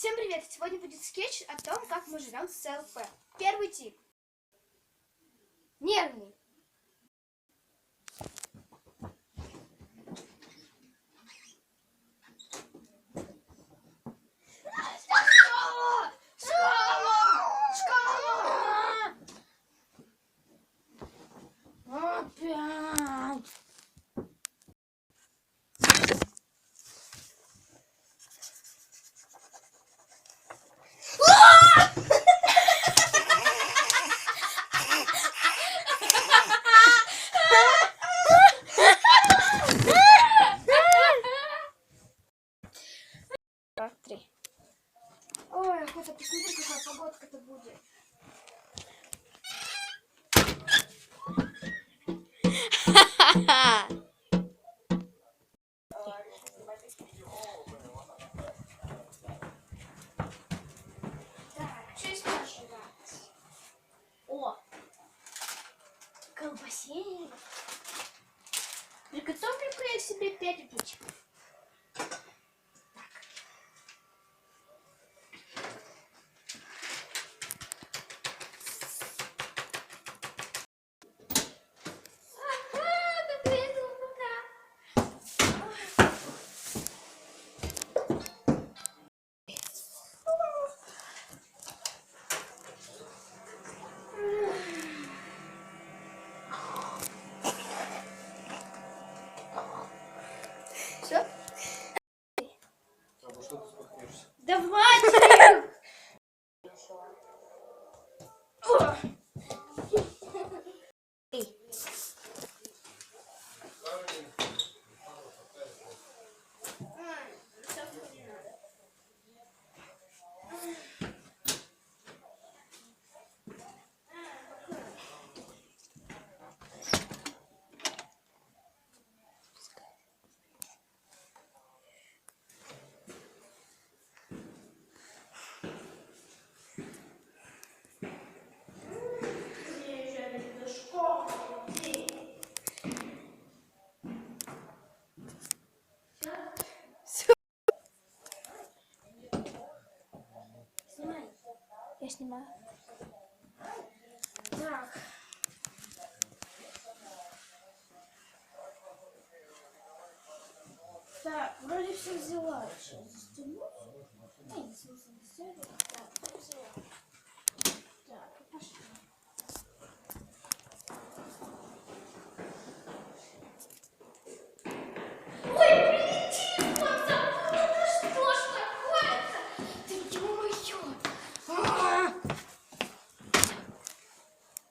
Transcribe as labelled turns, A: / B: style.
A: Всем привет! Сегодня будет скетч о том, как мы живем с СЛП. Первый тип. Нервный. Опять. Три. Ой, охота посмотри, какая погодка-то будет. Так, что спрашивать? О, колбасень. Приготовлю-ка я себе 5 бутиков. Все?
B: А что ты споткнешься?
A: Давайте! Снимай. Я снимаю. Так. Так, вроде все взяла. Сейчас застегнусь. Нет, в смысле, не взяла. Так, все взяла.